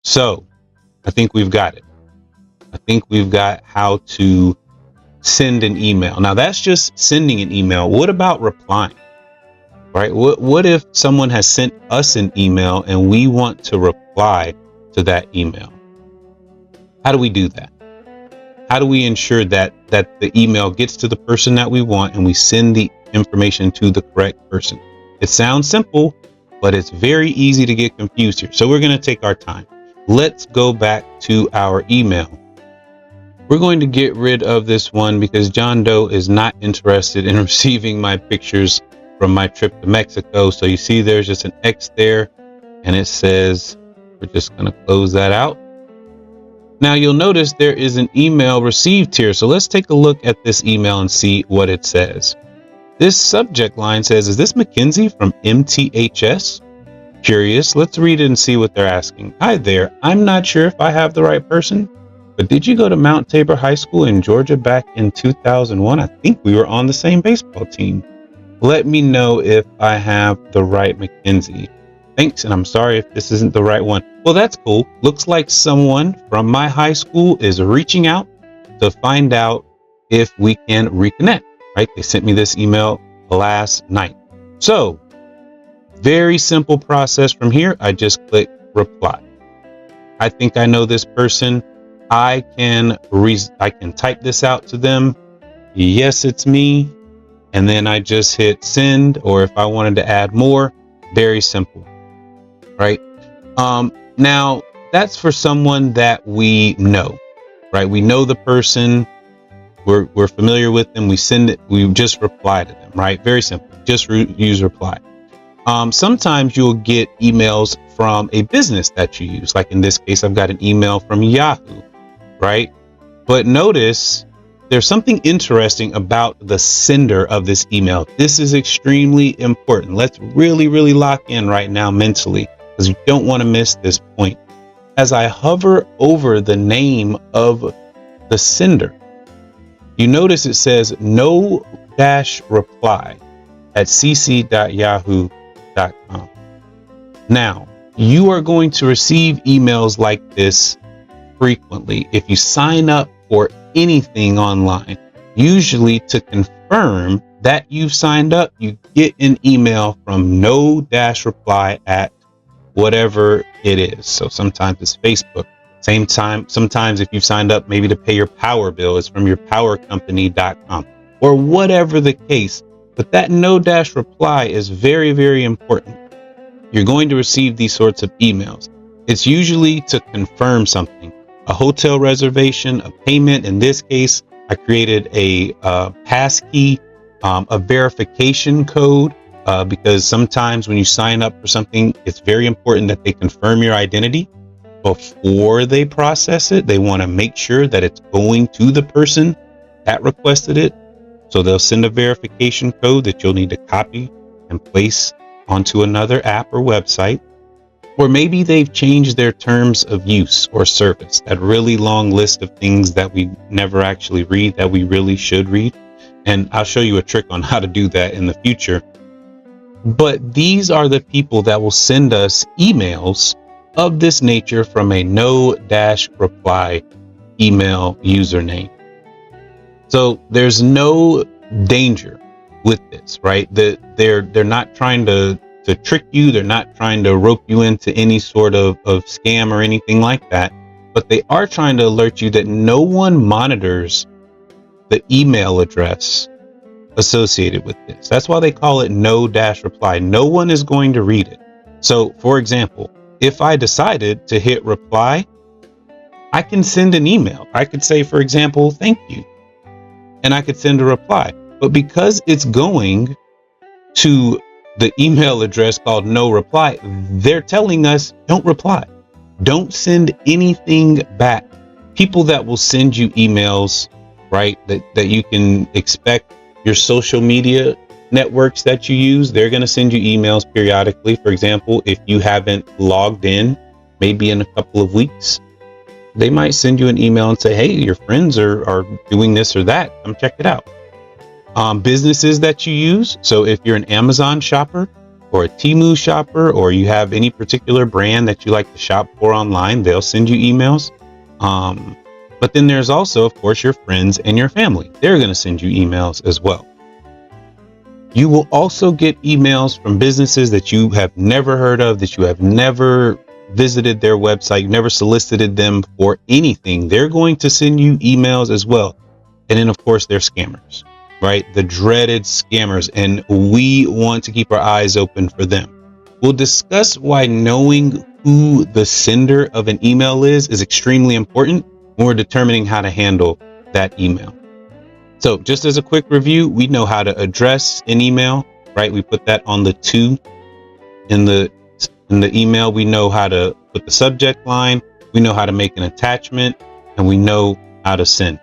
So I think we've got it. I think we've got how to send an email. Now that's just sending an email. What about replying? Right? What if someone has sent us an email and we want to reply to that email? How do we do that? How do we ensure that the email gets to the person that we want and we send the information to the correct person? It sounds simple, but it's very easy to get confused here. So we're going to take our time. Let's go back to our email. We're going to get rid of this one because John Doe is not interested in receiving my pictures from my trip to Mexico. So you see there's just an X there and it says, we're just going to close that out. Now you'll notice there is an email received here. So let's take a look at this email and see what it says. This subject line says, is this Mackenzie from MTHS? Curious. Let's read it and see what they're asking. Hi there. I'm not sure if I have the right person, but did you go to Mount Tabor High School in Georgia back in 2001? I think we were on the same baseball team. Let me know if I have the right Mackenzie. Thanks, and I'm sorry if this isn't the right one. Well, that's cool. Looks like someone from my high school is reaching out to find out if we can reconnect, right? They sent me this email last night. So, very simple process from here. I just click reply. I think I know this person. I can type this out to them. Yes, it's me. And then I just hit send, or if I wanted to add more, very simple. Right. Now that's for someone that we know, right? We know the person, we're familiar with them. We send it. We just reply to them, right? Very simple. Just use reply. Sometimes you'll get emails from a business that you use. Like in this case, I've got an email from Yahoo, right? But notice there's something interesting about the sender of this email. This is extremely important. Let's really, really lock in right now mentally, because you don't want to miss this point. As I hover over the name of the sender, you notice it says no-reply at cc.yahoo.com. Now, you are going to receive emails like this frequently if you sign up for anything online. Usually to confirm that you've signed up, you get an email from no-reply at whatever it is. So sometimes it's Facebook. Same time, sometimes if you've signed up maybe to pay your power bill, it's from your powercompany.com or whatever the case. But that no-reply is very, very important. You're going to receive these sorts of emails. It's usually to confirm something, a hotel reservation, a payment. In this case, I created a passkey, a verification code, because sometimes when you sign up for something, it's very important that they confirm your identity before they process it. They want to make sure that it's going to the person that requested it. So they'll send a verification code that you'll need to copy and place onto another app or website. Or maybe they've changed their terms of use or service, that really long list of things that we never actually read that we really should read. And I'll show you a trick on how to do that in the future. But these are the people that will send us emails of this nature from a no-reply email username. So there's no danger with this, right? They're not trying to trick you. They're not trying to rope you into any sort of scam or anything like that. But they are trying to alert you that no one monitors the email address associated with this. That's why they call it no-reply. No one is going to read it. So, for example, if I decided to hit reply, I can send an email. I could say, for example, thank you. And I could send a reply. But because it's going to the email address called no reply, they're telling us don't reply. Don't send anything back. People that will send you emails, right, that you can expect, your social media networks that you use, they're going to send you emails periodically. For example, if you haven't logged in, maybe in a couple of weeks, they might send you an email and say, hey, your friends are doing this or that. Come check it out. Businesses that you use. So if you're an Amazon shopper, or a Temu shopper, or you have any particular brand that you like to shop for online, they'll send you emails. But then there's also, of course, your friends and your family. They're going to send you emails as well. You will also get emails from businesses that you have never heard of, that you have never visited their website, never solicited them for anything. They're going to send you emails as well. And then, of course, they're scammers, right? The dreaded scammers. And we want to keep our eyes open for them. We'll discuss why knowing who the sender of an email is extremely important when we're determining how to handle that email. So just as a quick review, we know how to address an email, right? We put that on the to in the email. We know how to put the subject line. We know how to make an attachment, and we know how to send.